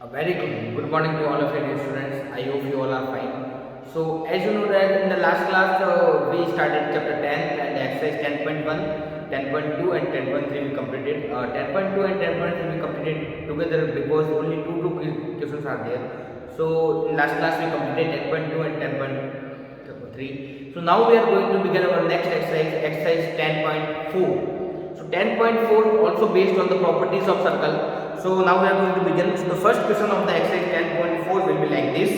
A very good morning to all of you dear students. I hope you all are fine. So as you know that in the last class we started chapter 10 and exercise 10.1, 10.2 and 10.3 we completed. 10.2 and 10.3 we completed together because only two questions are there. So in last class we completed 10.2 and 10.3. So now we are going to begin our next exercise, exercise 10.4. So 10.4 also based on the properties of circle. So now we are going to begin. So the first question of the exercise 10.4 will be like this.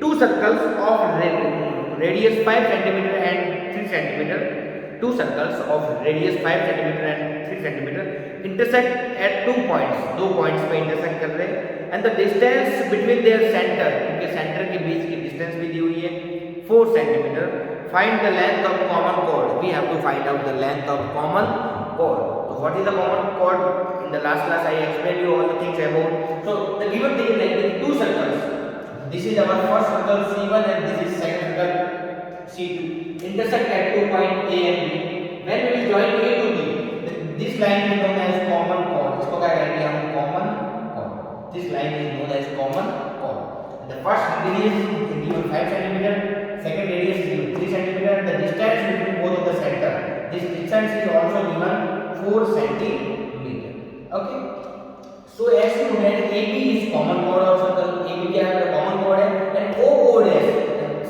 Two circles of radius 5 cm and 3 cm. Two circles of radius 5 cm and 3 cm intersect at 2 points. दो points पे intersect कर रहे हैं. And the distance between their center, उनके center के बीच की distance भी दी हुई है 4 cm. Find the length of common chord. We have to find out the length of common chord. So what is the common chord? In the last class I explained you all the things about. So the given thing is like this: two circles. This is our first circle C1 and this is second circle C2. Intersect at 2 point A and B. When we will join A to B, this line is known as common chord. इसको क्या कहेंगे हम? Common chord. This line is known as common chord. The first radius is given 5 cm. Second radius is given 3 cm. The distance between both of the center. This distance is also given 4 cm. Okay. So as you know that AB is common chord of circle. AB क्या है? Common chord है. And OO dash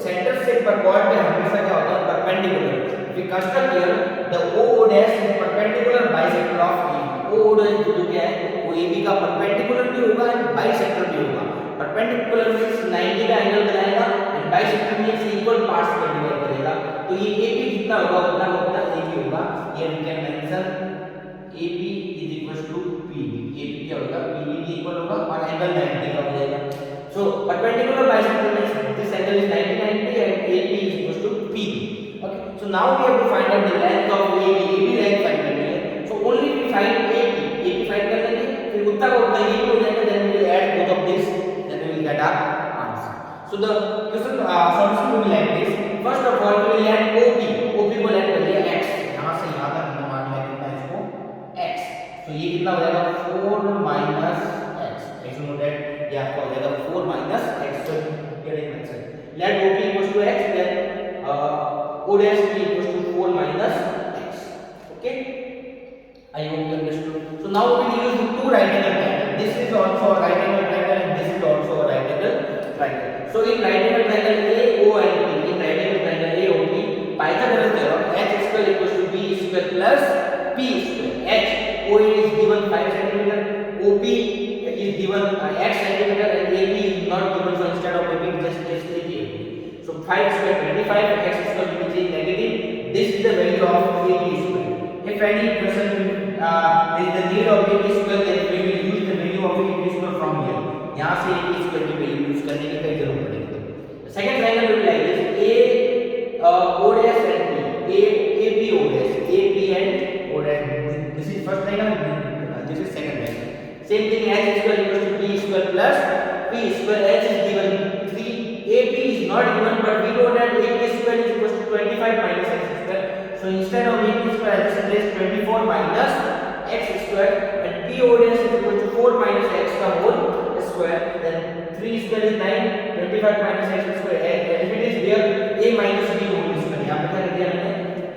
center से पर chord पे हमेशा क्या होता है? Perpendicular. If we construct here, the OO dash is perpendicular bisector of AB. OO dash जो क्या है? वो AB का perpendicular भी होगा and bisector भी होगा. Perpendicular means 90 का एंगल बनाएगा and bisector means equal parts में डिवाइड करेगा. तो ये AB जितना होगा उतना AB होगा. Here we can mention AB is equals to PB. AB क्या होगा? PB के इक्वल होगा और एंगल 90 का हो जाएगा. So perpendicular bisector means this angle is 90 and AB is equals to PB. Okay. So now we have to find out the length of AB. AB length find करनी है. So only we find AB. AB find कर लेंगे. फिर उतना का उतना AB हो जाएगा. Then we will add both of this. Then we will get our answer. So the question solution will be like this. First of all we will add OP. OP को add कर लिया x. यहाँ से यहाँ तक हम मान लेंगे इसको x. तो ये कितना हो जाएगा? 4 minus x. As you know that ये आपका हो जाएगा 4 minus x. So getting answer. Let OP equals to x. Then O dash P equals to 4 minus x. Okay. I hope you understood. So now we will use two right angle triangle. This is also a right angle triangle and this is also a right angle triangle. So in right angle triangle AO and P, in right angle triangle AOP, Pythagoras theorem h square equals to b square plus p square. H OA is given 5 cm, OP is given x cm and AB is not given. So instead of AB just take AB. So 5 square 25, x square will be negative. This is the value of AB square. If any person there is the need of AB square, then we will use the value of AB square from here. यहाँ से AB square की value use करने की कोई जरूरत पड़ेगी. The second triangle will be like this: A O dash and P. AB O dash, AB and O dash. This is first triangle. This is second triangle. Same thing. H square equals to B square plus P square. H is given 3. AB is not given, but we know that AB square is equals to 25 minus x square. So instead of AB square, I just place 24 minus x square and PO dash is equal to 4 minus x का whole square. Then 3 square is 9, 25 minus x square. If it is there, a minus b whole square. यहाँ पे क्या कर दिया मैंने?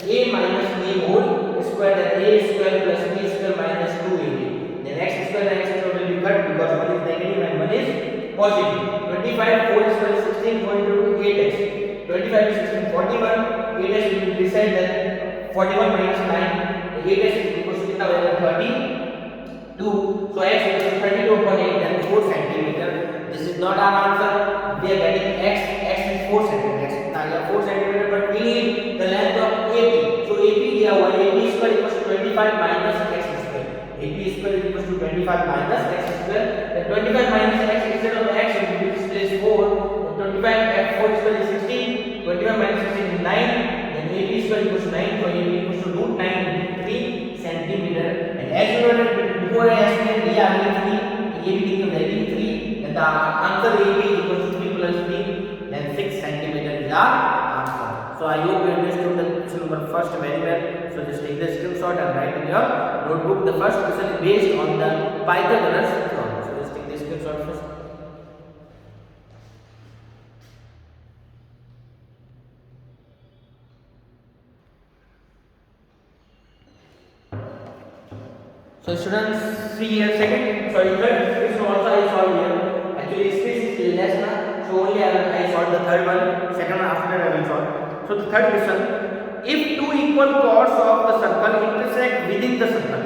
A minus b whole square. Then a square plus b square minus 2ab. Then x square and x square will be cut because one is negative and one is positive. 25 whole square is 16, 42 8x. 25 is 16, 41. 8x will be beside that. 41 minus 9. 8x is equals to कितना हो जाएगा? 32. So x equals to 32 upon 8, then 4 centimeter. This is not our answer. We are getting x. X is 4 centimeters. Now you have 4 centimeter, but we need the length of AP. So AP दिया हुआ है. AP square equals to 25 minus x square. AP square is equals to 25 minus x square. Then 25 minus x, instead of x it will be displaced 4. Then 25 4 square is 16. 25 minus 16 is 9. Then AP square equals to 9. So AP equals to root 9 into 3 centimeter. And as you know that before I explained A are 3, AB became very 3. Then the answer AB is equals to 3 plus 3. Then 6 centimeter is our answer. So I hope you understood the question number first very well. So just take the screenshot and write in your notebook. The first question is based on the Pythagoras theorem. So just take the screenshot first. So students, see here third question also I solved here. Actually space is less na, so only I solved the third one. Second one after that I will solve. So the third question: if two equal chords of the circle intersect within the circle,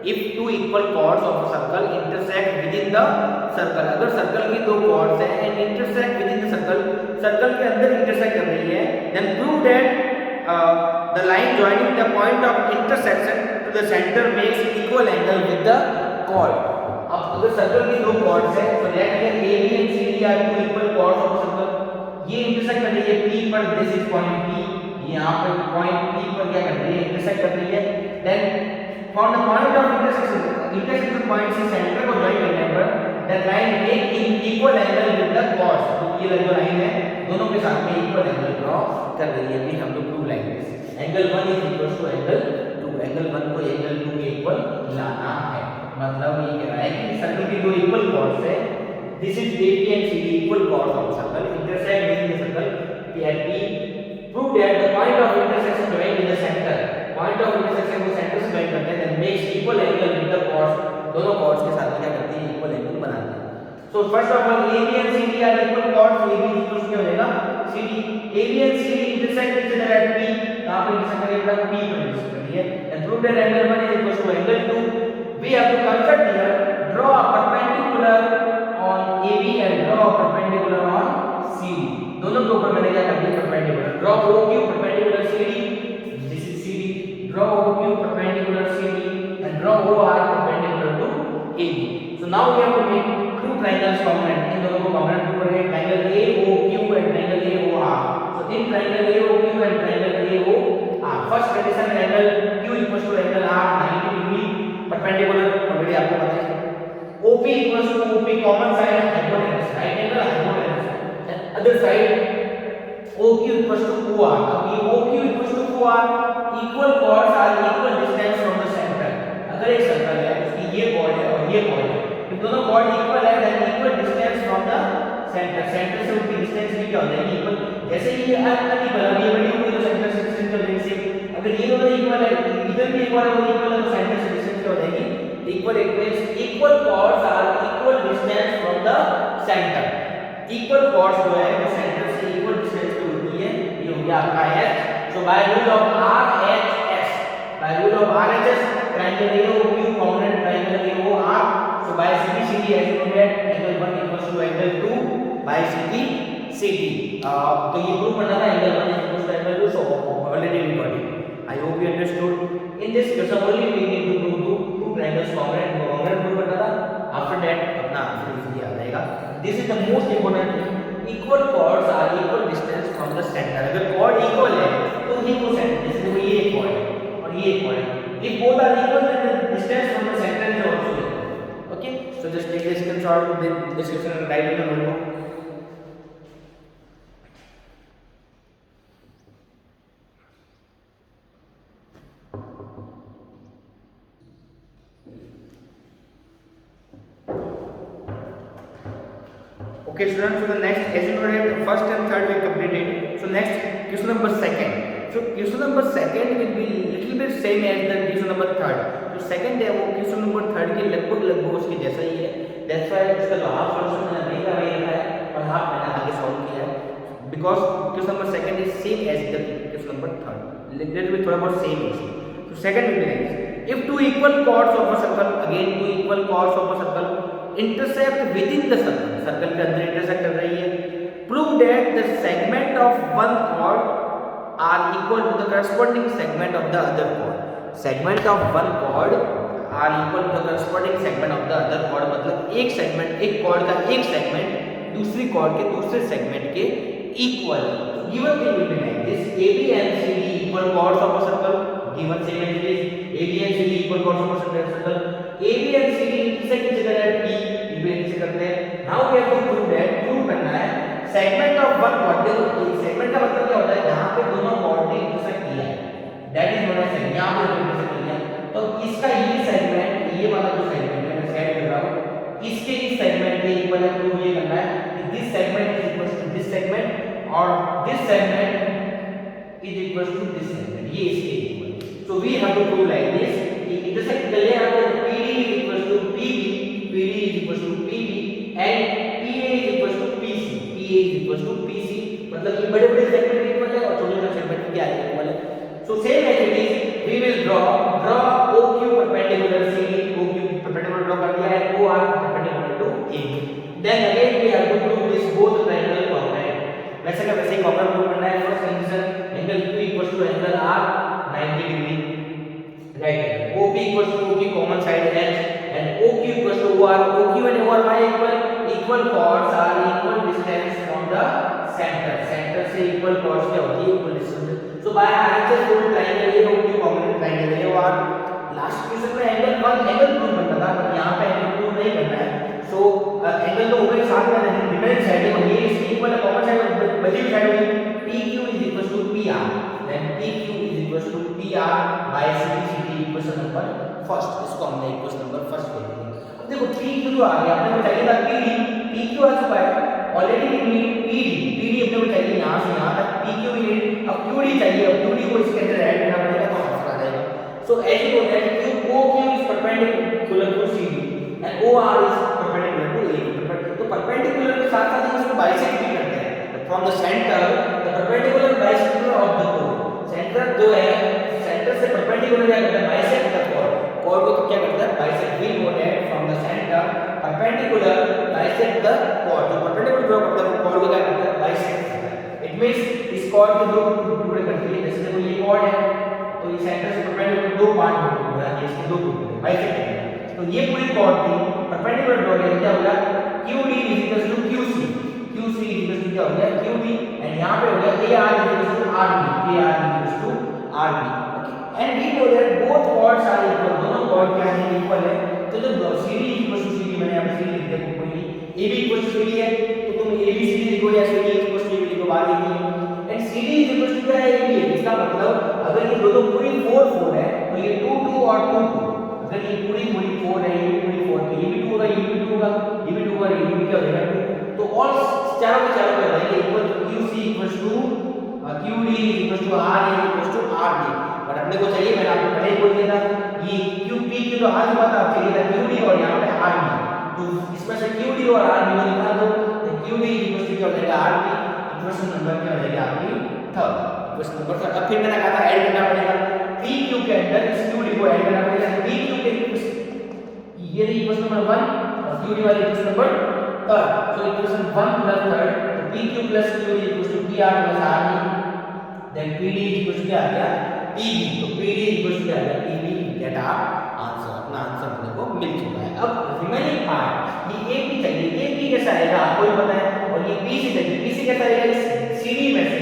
if two equal chords of a circle intersect within the circle, अगर circle की दो chords हैं and intersect within the circle, circle के अंदर intersect कर रही है, then prove that the line joining the point of intersection to the center makes equal angle with the chord. अब अगर सर्कल की दो chords हैं, so let here A, B and C, D are two equal chords of a circle. ये intersect कर रही है P पर, this is point P. यहाँ पर point P पर क्या कर रही है, intersect कर रही है. Then from the point of intersection point से center को join करने पर that line make equal angle with the chords. तो ये जो line है दोनों के साथ में equal angle draw कर रही है. भी हम लोग prove like this. Angle 1 is equal to angle 2. Angle 1 को angle 2 के equal लाना है. मतलब ये कह रहा है कि सर्कल की दो equal chords है. This is AB and CD equal chords of circle intersect within the circle at P. Prove that the point of intersection join with the center. Point of intersection को center से join करते हैं, then makes equal angle with the chords. दोनों chords के साथ में क्या करती है, equal angle बनाती है. So first of all, AB and CD are equal chords. AB equals क्या हो जाएगा, CD. AB and CD intersect each other at P. यहाँ पे intersect करेगा P पर intersect करिए. And prove that angle 1 is equal to angle 2. We have to construct here, draw a perpendicular on AB and draw a perpendicular on CD. दोनों के ऊपर मैंने क्या कर दिया, perpendicular. Draw OQ perpendicular CD. This is CD. Draw OQ perpendicular CD and draw OR perpendicular to AB. So now we have to make two triangles congruent. इन दोनों को congruent prove करेंगे. Triangle AOQ and triangle AOR. So in triangle AOQ and triangle AOR, first condition angle Q equals to angle R 90 degree perpendicular. Already आपको पता है. OP equals to OP common side hypotenuse, right angle hypotenuse. And other side OQ equals to OR. अब ये OQ equals to OR, equal chords are equal distance from the center. अगर एक circle है उसकी ये chord है और ये chord है, तो दोनों chord equal है, then equal distance from the center. Center से उनकी distance भी क्या हो जाएगी, equal. जैसे ये unequal है, ये बड़ी होगी तो center से distance क्या हो जाएगी, same. अगर ये दोनों equal है, इधर भी equal है, वो equal है, तो center से distance क्या हो जाएगी, equal. It means equal chords are equal distance from the center. Equal chords जो है वो center से equal distance पे होती है. ये हो गया आपका H. So by rule of RHS, by rule of RHS, triangle AOQ congruent triangle AOR. So by CBCD as you know that angle 1 equals to angle 2 by CBCD. तो ये प्रूव करना था angle 1 is equals to angle 2. So already we got it. I hope you understood. In this question only we need to prove two triangles congruent. Congruent prove करना था. After that अपना answer easily आ जाएगा. This is the most important thing. Equal chords are equal distance from the center. अगर chord equal है तो ये को center, जैसे वो ये chord है और ये chord है. If both are equal, then the distance from the center is also equal. Okay? So just take the screenshot of the description and write in the notebook. Okay students, so the next, as you know that first and third we completed. So next question number second. So question number second will be little bit same as the question number third. So second है वो question number third के लगभग उसके जैसा ही है. That's why इसका जो half solution मैंने नहीं लगाया है और half मैंने आगे solve किया है. Because question number second is same as the question number third. Little bit थोड़ा बहुत same है. So second will be next. If two equal chords of a circle, again two equal chords of a circle intersect within the circle, circle के अंदर intersect कर रही है, prove that the segment of one chord are equal to the corresponding segment of the other chord. Segment of one chord are equal to the corresponding segment of the other chord. मतलब एक segment, एक chord का एक segment दूसरी chord के दूसरे segment के equal. Given thing will be like this: AB and CD equal chords of a circle. Given same as this, AB and CD equal chords of a circle. AB and CD intersect each other at P. P करते हैं. Now we have to prove that. Prove करना है segment of one chord. देखो segment का मतलब क्या होता है, जहाँ पे दोनों chord ने intersect किया है. That is known as segment. यहाँ पे intersect किया है. तो इसका ये segment, ये वाला जो segment है मैं सेट कर रहा हूँ, इसके इस segment के इक्वल है. प्रूव ये करना है कि this segment is equal to this segment और this segment is equal to this segment. ये इसके equal. So we have to prove like this कि intersect कर ले यहाँ पे PD मतलब ये बड़े-बड़े सेगमेंट इक्वल है और छोटे-छोटे सेगमेंट क्या है इक्वल है। So same as it is, we will draw OQ perpendicular CD, OQ perpendicular draw कर दिया है, OR perpendicular to AB. Then again we have to prove this both triangle congruent. वैसे का वैसे ही congruent prove करना है. First condition angle Q equals to angle R 90 degree. Right. OP equals to OQ common side H and OQ equals to OR. OQ and OR are equal chords are equal distance from the center. Center से equal chords क्या होती है? Equal distance. So by RHS full triangle ये OQ कॉम्बिनेट triangle है और last question में angle prove करना था पर यहाँ पे एंगल प्रूव नहीं करना है। सो एंगल तो होगा ही साथ में लेकिन डिफरेंट साइड है और ये इसकी इक्वल है कॉमन साइड बची हुई साइड होगी PQ is equal to PR then PQ is equal to PR by CD equation number first इसको हमने इक्वेशन नंबर फर्स्ट ले लिया। अब देखो PQ तो आ गया अपने को चाहिए था PD PQ आ चुका है ऑलरेडी वी नीड PD अपने को चाहिए यहाँ से यहाँ तक PQ वी नीड अब QD चाहिए अब QD को इसके अंदर ऐड करना पड़ेगा तो आंसर आ जाएगा। So as you know that OQ is perpendicular to CD and OR is perpendicular to AB तो perpendicular के साथ साथ इसको बाइसेक्ट भी करते हैं from the centre the perpendicular bisector of the chord centre जो है सेंटर से परपेंडिकुलर क्या करता है बाइसेक्ट द chord को क्या करता है bisect we know that from the centre perpendicular bisect the chord जो परपेंडिकुलर ड्रॉ करता है वो chord को क्या करता है बाइसेक्ट करता है। इट मींस इस chord के दो टुकड़े करती है जैसे देखो ये chord है तो ये सेंटर से परपेंडिकुलर दो पार्ट में टुकड़ा है इसके दो टुकड़े बाइसेक्ट करते हैं तो ये पूरी chord थी परपेंडिकुलर ड्रॉ किया क्या हो गया QD QC QC क्या हो गया QD एंड यहाँ पे हो गया AR RB RB and we know that both chords are equal दोनों chord क्या है इक्वल है तो जब CD CD मैंने यहाँ पे CD लिख दिया कोई AB CD है तो तुम ABCD लिखो या CD AB लिखो बात एक ही है एंड CD क्या है AB इसका मतलब अगर ये दोनों पूरी 4 4 है तो ये 2 2 और 2 2 अगर ये पूरी 4 है ये पूरी 4 तो ये भी 2 होगा ये भी 2 होगा ये भी 2 होगा ये भी क्या हो जाएगा 2 तो ऑल चारों के चारों कर देंगे equal to QC equal to QD equal to RA equal to RB but अपने को चाहिए मैंने आपको पहले ही बोल दिया था ये QP की तो आज बात आप चाहिए था QD और यहाँ पे RB तो इसमें से QD और RB को निकाल दो तो QD इक्वल टू क्या हो जाएगा RB इक्वेशन नंबर क्या हो जाएगा आपकी थर्ड इक्वेशन नंबर थर्ड अब फिर मैंने कहा था ऐड करना पड़ेगा PQ के अंदर इस QD को ऐड करना पड़ेगा PQ के ये रही इक्वेशन नंबर 1 और QD वाली equation number third so equation 1 plus third तो PQ plus QD equal to PR plus RB then PD equal to क्या आ गया PB तो PD इक्वल टू क्या आ गया PB गेट आवर आंसर अपना आंसर अपने को मिल चुका है। अब रिमेनिंग पार्ट ये AP चाहिए AP कैसा आएगा आपको ही पता है और ये BC चाहिए BC कैसा आएगा इस CD में से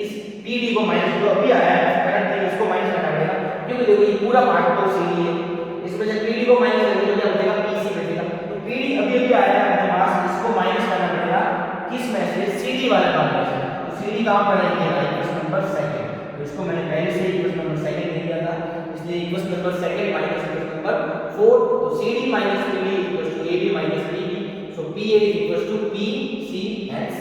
इस PD को माइनस जो अभी आया है करंट है इसको माइनस करना पड़ेगा क्योंकि देखो ये पूरा पार्ट तो CD है इसमें से PD को माइनस करने तो क्या हो जाएगा BC बचेगा तो PD अभी आया है अपने पास इसको माइनस करना पड़ेगा किस में से CD वाले पार्ट में से तो CD कहां पर है ये इक्वेशन नंबर सेकंड तो इसको मैंने पहले से इक्वेशन नंबर सेकंड दे दिया था इसलिए equation number second minus equation number 4 तो CD minus PD equals to AB minus PB so PA equals to PC hence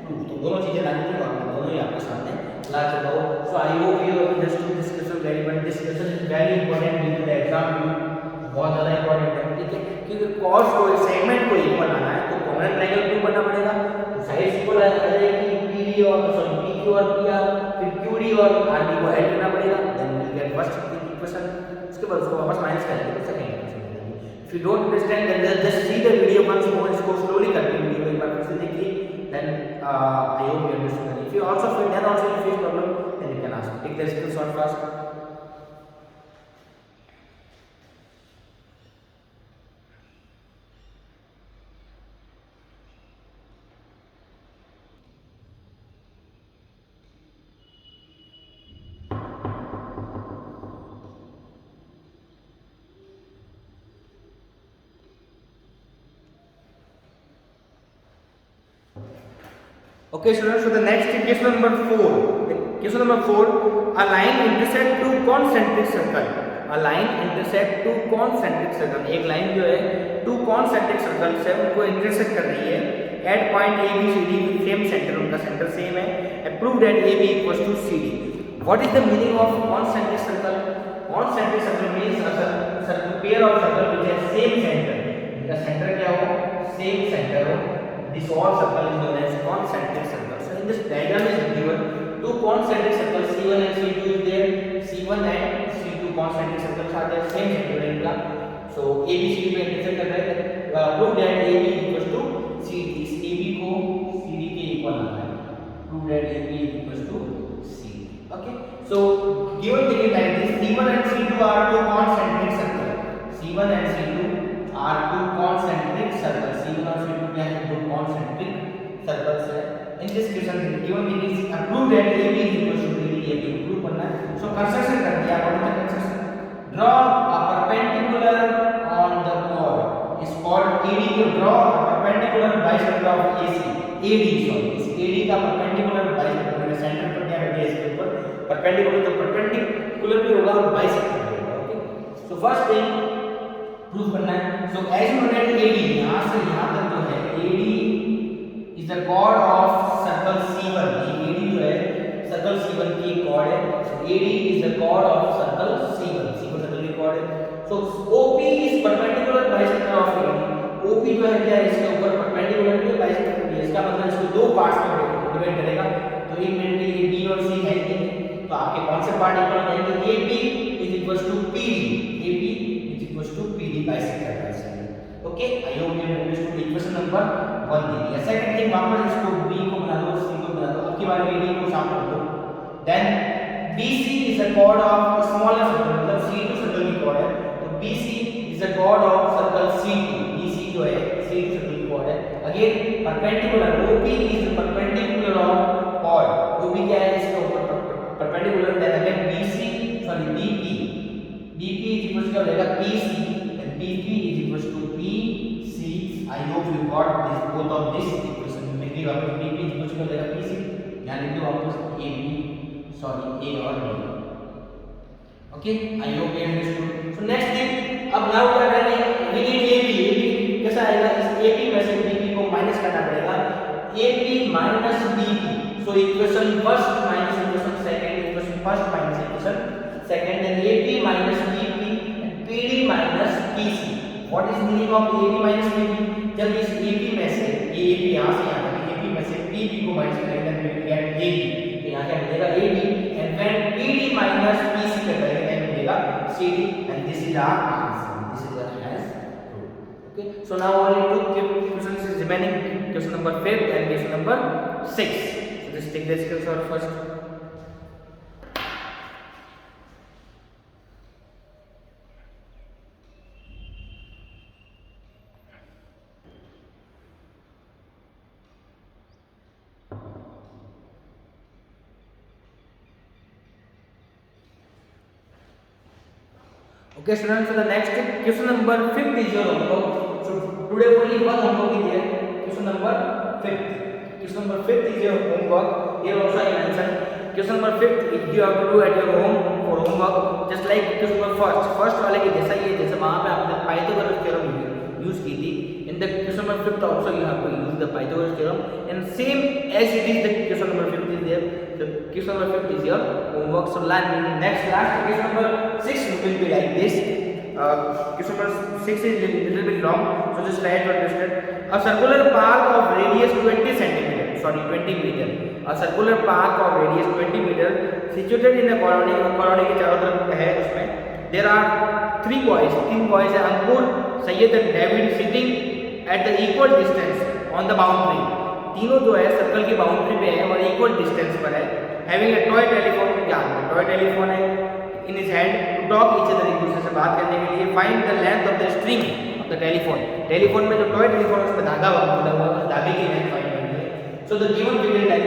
proof तो दोनों चीजें लानी थी और मैं दोनों ही आपके सामने ला चुका हूं so I hope you understood this question very well this question is very important in the exam बहुत ज्यादा इंपॉर्टेंट है ठीक है क्योंकि कॉस को सेगमेंट को इक्वल आना है तो कॉमन ट्रायंगल प्रूव करना पड़ेगा तो साइड्स इक्वल आ जाएगी PD और सॉरी PQ और PR फिर QD और RD को ऐड करना पड़ेगा then will get first equation उसके बाद उसको वापस माइनस करेंगे तो सेकंड इक्वेशन मिलेगी if you don't understand then just see the video once more इसको स्लोली करके वीडियो एक बार फिर से देखिए then I hope you understand if you also feel then also you face problem then you can ask take the screenshot fast Okay students, so the next case number 4. Case number 4, a line intersect two concentric circle. A line intersect two concentric circle. एक line जो है two concentric circles है उनको intersect कर रही है at point ABCD with same center उनका center same है. Prove that AB equals to CD. What is the meaning of concentric circle? Concentric circle means a pair of circle which has same center. इनका center क्या हो? Same center हो. This all circle is known as concentric circle. So in in this diagram is given two concentric circles C1 and C2 is there. C1 and C2 concentric circles are there, same center इनका. So ABCD पे intersect कर रहे हैं. Prove that AB is equals to CD. इस AB को CD के equal आना है. Prove that AB is equals to CD. Okay. So given thing is like this. C1 and C2 are two concentric circles. C1 and C2 are two concentric circles. C1 और C2 क्या है? दो concentric circles है. In this question, given thing is prove that AB is equals to CD. ये भी prove करना है. So construction कर दिया. What is the construction? Draw a perpendicular on the chord. Is called AD to draw a perpendicular bisector of AC. AD sorry. इस AD का perpendicular bisector मैंने centre पर क्या रखा है इसके ऊपर perpendicular, तो perpendicular भी होगा और bisector भी होगा. Okay. So first thing prove करना है. So as you know that AD यहाँ से यहाँ तक जो है AD is the chord of circle C1. ये AD जो है circle C1 की chord है. So AD is the chord of circle C1. C1 circle की chord है. So OP is perpendicular bisector of AD. OP जो है क्या है इसके ऊपर perpendicular भी bisector भी है. इसका मतलब इसको दो पार्ट्स में डिवाइड करेगा. तो एक मिनट के लिए B और C है ही नहीं. तो आपके कौन से पार्ट इक्वल हो जाएंगे? AP is equals to PD. AP is equals to PD bisector. Okay, I hope you understood equation number 1 दे दिया. सेकंड थिंग वापस इसको B को बना दो, C को बना दो. अब की बार AD को सामने रख दो. Then BC is a chord of smaller circle, मतलब C2 सर्कल की chord है. तो BC is a chord of circle C2. BC जो है C2 सर्कल की chord है. Again perpendicular. OP is perpendicular of chord. OP क्या है इसके ऊपर perpendicular. Then again BC sorry BP. BP is equals to क्या हो जाएगा? PC. And BP is equals to PC. I hope you got this both of this equation. लिख लो वापस BP is equals to क्या हो जाएगा? PC. यहाँ लिख दो वापस AB. Sorry, A or B. Okay, I hope you understood. So next thing, अब now क्या करेंगे? We need AB. AB कैसा आएगा? इस AP में से BP को माइनस करना पड़ेगा. AP minus BP. So equation first minus equation second. Equation first minus equation second. Then AP minus BP and PD minus PC. What is meaning of AB minus PP? जब इस AP में से ये AP यहाँ से यहाँ तक AP में से PP को माइनस करेंगे, then we will get AB. यहाँ क्या मिलेगा? AB. And when PD minus PC का करेंगे, then मिलेगा CD. And this is our answer. This is our answer. Okay. So now only two questions is remaining. Question number 5 and question number 6. So just take the screenshot first. Okay students, so the next question number 5 is your homework. So today only one homework is there. Question number 5. Question number 5 is your homework. Here also I mentioned. Question number 5 if you have to do at your home for homework, just like question number first वाले के जैसा ही है, जैसे वहाँ पे आपने Pythagoras theorem use की थी. In the question number 5 also you have to use the Pythagoras theorem, and same as it is the question number 5 is there. The question number 5 is your homework. So next last question number 6 will be like this. Question number 6 is little bit long, so just try to understand. A circular path of radius 20 centimeter, sorry 20 meter. A circular path of radius 20 meter situated in a colony. Colony के चारों तरफ है उसमें. There are तीन boys है, अंकुर, Syed and David sitting at the equal distance on the boundary. तीनों जो है सर्कल की बाउंड्री पे है और इक्वल डिस्टेंस पर है. हैविंग ए टॉय टेलीफोन, क्या टॉय टेलीफोन है in his hand to talk each other, एक दूसरे से बात करने के लिए. Find the length of the string of the telephone. Telephone में जो टॉय टेलीफोन है उसमें धागा जुड़ा हुआ है, उस धागे की लेंथ फाइंड करनी है. So the given figure like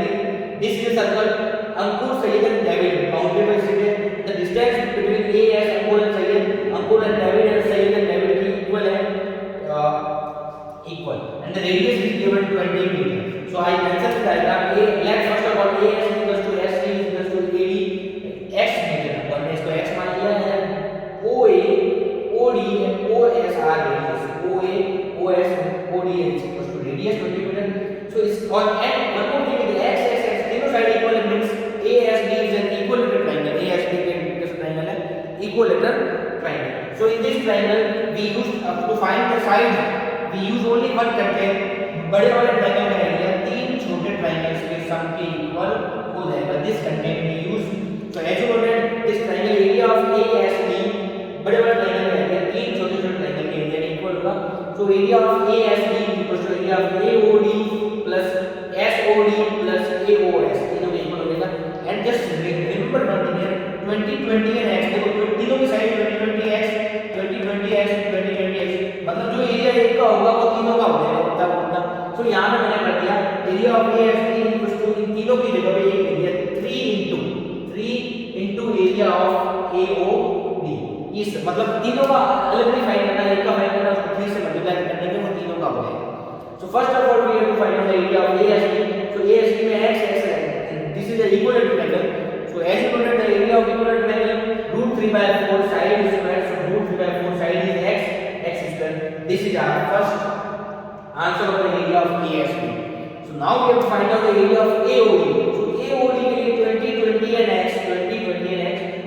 this is circle. Ankur, Syed and David boundary पर स्थित है. The distance between A S Ankur and Syed, Ankur and David and Syed and David की इक्वल है, equal, and the radius is given 20 meter. So I mentioned the diagram. Let's first of all AS is equals to SC is equals to AD x meter. और मैं इसको x मान लिया है. OA, OD and OS are radius. OA, OS and OD is equals to radius 20 meter. So is और and one more thing is x तीनों side equal means ASD is an equilateral triangle. ASD कैसा triangle है? Equilateral triangle. So in this triangle we used to find the side. We use only one content. बड़े वाले triangle में area, तीन छोटे triangles के सम के इक्वल हो जाएगा। This content we use. So as you know that this triangle area of ASB, बड़े बड़े ट्राइंगल का एरिया तीन छोटे छोटे ट्राइंगल के एरिया इक्वल होगा। So area of ASB equals to area of AOD plus SOD plus AOS, तीनों equal हो जाएगा। And just remember one thing here, 20 and x, देखो तीनों की साइड 20x मतलब जो एरिया एक का होगा वो तीनों का हो जाएगा उतना उतना। सो यहां पे मैंने कर दिया area of ASB equals to इन तीनों की जगह पे एक area 3 into area of AOD। इस मतलब तीनों का अलग नहीं फाइंड करना, एक का फाइंड करना, उसको 3 से मल्टीप्लाई करने के वो तीनों का हो जाएगा। So first of all we have to find out the area of ASB। So ASB में x है and this is the equilateral triangle. So as you know that the area of equilateral triangle √3/4 side square, so √3/4 side is x square. This is our first answer of the area of ASB. So now we have to find out the area of AOD. So AOD के लिए 20 and x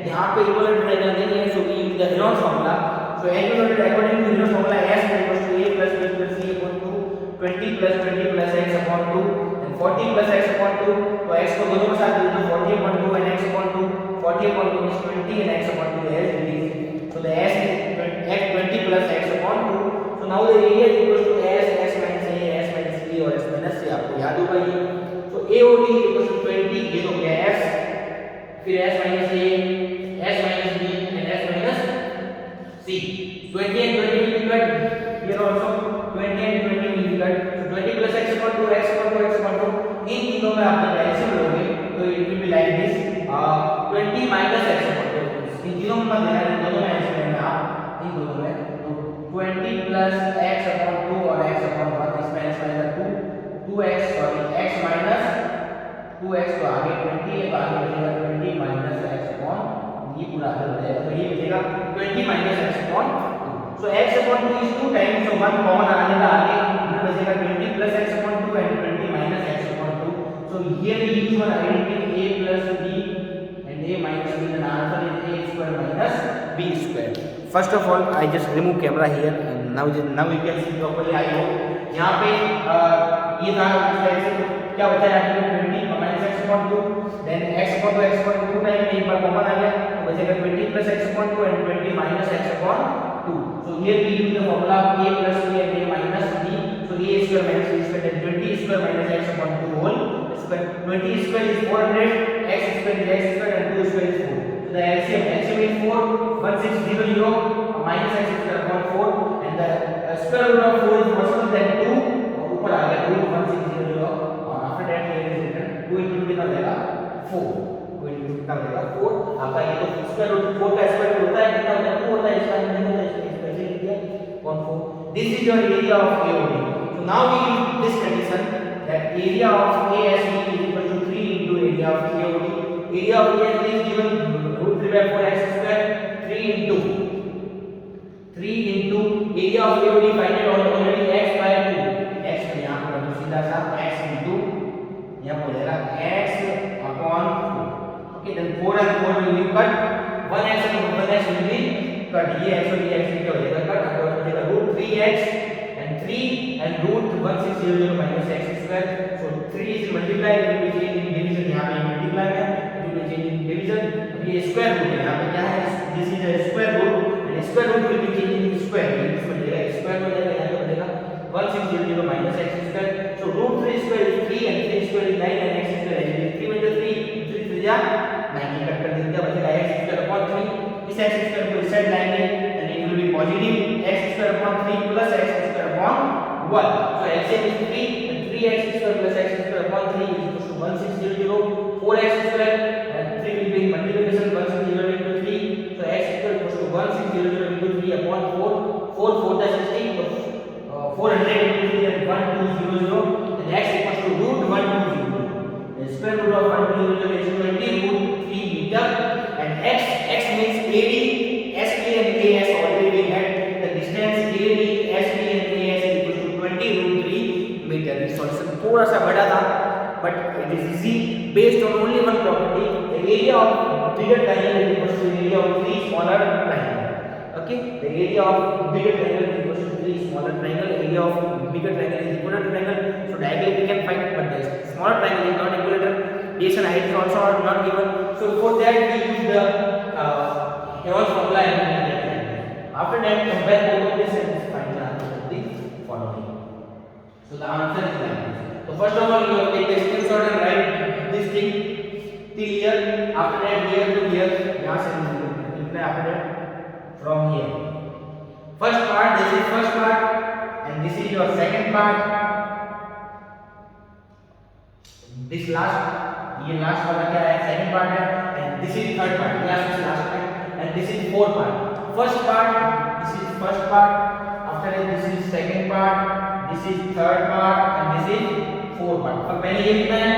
यहाँ पे equilateral triangle नहीं है, so we use the Heron's formula. So as you know that according to Heron's formula, s equals to a plus b plus c upon 2, 20 plus x upon 2 and 40 plus x upon 2. तो x को दोनों के साथ दे दो, 40 upon 2 and x upon 2. 40 upon 2 is 20 and x upon 2 as it is. So the s is 20 plus x upon 2. So now the area is equals to s minus a, s minus b और s minus c, आपको याद होगा ये। So AOD equals to 20, ये हो गया s, फिर s minus a, s minus b and s minus c. 20 and 20 will be cut here also, 20 and 20 will be cut. So 20 plus x upon 2, x upon 2, x upon 2, इन तीनों में आपने LCM लोगे तो it will be like this, 20 minus x upon 2. इन तीनों में मत लेना, इन दोनों में एलसीएम लेना आप, इन दोनों में तो 20 plus x upon 2 और x upon 1, इसमें x minus 2x minus 2x तो आगे 20 है, तो आगे बचेगा 20 minus x upon, ये पूरा आगे हो जाएगा, तो ये बचेगा 20 minus x upon 2. So x upon 2 is 2 times, so 1 common आने का आगे इधर बचेगा 20 plus x upon 2 and 20 minus x upon 2. So here we use one identity a plus b and a minus b, and answer is a square minus b square. First of all, I just remove camera here and now you can see properly. I hope यहाँ पे ये था क्या बचा है, 20 minus x upon 2, then x upon 2 time एक बार common आ गया तो बचेगा 20 plus x upon 2 and 20 minus x upon 2. So here we use the formula a plus b and a minus b. So a square minus b square, then 20 square minus x upon 2 whole square. 20 square is 400, x square is x square and 2 square is 4. So the LCM is 4, 1600 minus x square upon 4 and the square root of 4 is smaller than 2 और ऊपर आ गया root 1600 और after that here is written 2 into कितना देगा 4, 2 into कितना देगा 4. आपका ये तो square root 4 का square root होता है कितना होता है 2 होता है, इसका नहीं होता है, इसलिए स्पेशल लिख दिया 1 4. This is your area of AOD. So now we use this condition that area of ASB is equal to 3 into area of AOD. Area of ASB is given √3/4 x square, 3 into area of AOD find it already x by 2. x को यहाँ पर तो सीधा सा x into यहाँ पर हो जाएगा x upon 2. Okay, then 4 and 4 will be cut, 1x and 1x will be cut. ये x और ये x क्या हो जाएगा cut, तो हो जाएगा √3x and 3 and √1600 minus x square. So 3 is multiplied, it will be changed in division, यहाँ पे multiply है, it will be changed in division. ये square root है, यहाँ पे क्या है, this is a square root and square root will be changed in square. इसमें देगा square हो जाएगा, यहाँ पे बचेगा 1600 minus x square. So √3 square is 3 and 3 square is 9 and x square is 3 into 3 या 9 कट कर देंगे, बचेगा x square upon 3. इस x square को इस साइड लाएंगे and it will be positive x square upon 3 plus x square upon 1. So LCM is 3 and 3x square plus x square upon 3 is equal to 1600. 4x square and 3 will be in multiplication, 1600 into 3. So x square equals to 1600 into 3 upon 4. 4 4 is 16. So 400 into 3 and 1200. And x equals to √120. The square root of 1200 is 20√3 meter. And x means AD, SB and AS already we had. The distance AD, SB and AS is equal to 20√3 meter. This solution थोड़ा सा बड़ा था, but it is easy based on only one property. The area of bigger triangle is equal to area of 3 smaller triangle. Okay, the area of bigger triangle is equal to 3 smaller triangle. Area of bigger triangle is equal to triangle. So diagonally we can find, but the smaller triangle is not equilateral, base and height is also not given. So for that we use the Heron's formula and we get that. After that, compare both of this and find the answer of the following. So the answer is like this. So first of all, you take the screenshot and write this thing till here. After that, here to here. यहाँ से निकले after that from here. First part, this is first part, and this is your second part. This last, ये last वाला क्या है? Second part है, and this is third part. Last part, and this is fourth part. First part, this is first part. After that, this is second part. This is third part, and this is fourth part. अब पहले ये लिखना है,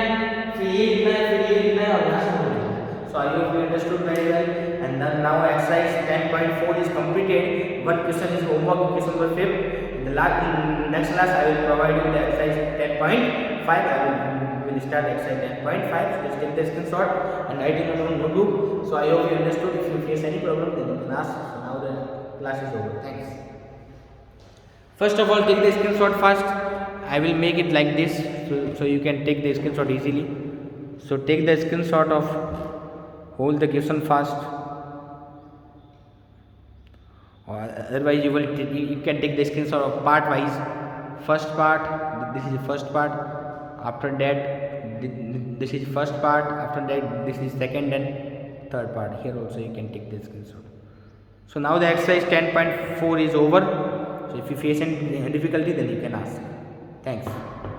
फिर ये लिखना है, फिर ये लिखना है, और last में लिखना है. So I hope you understood very well. And then now exercise 10.4 is completed. One question is homework, question number 5. In the next class I will provide you the exercise 10.5. I will start exercise 10.5. So just take the screenshot and write in your own notebook. So I hope you understood. If you face any problem, then you can ask. So now the class is over. Thanks. First of all, take the screenshot first. I will make it like this, so you can take the screenshot easily. So take the screenshot of hold the question first, or otherwise you can take the screenshot of part wise. First part, this is the first part. After that, this is first part. After that, this is second and third part. Here also you can take the screenshot. So now the exercise 10.4 is over. So if you face any difficulty, then you can ask. Thanks.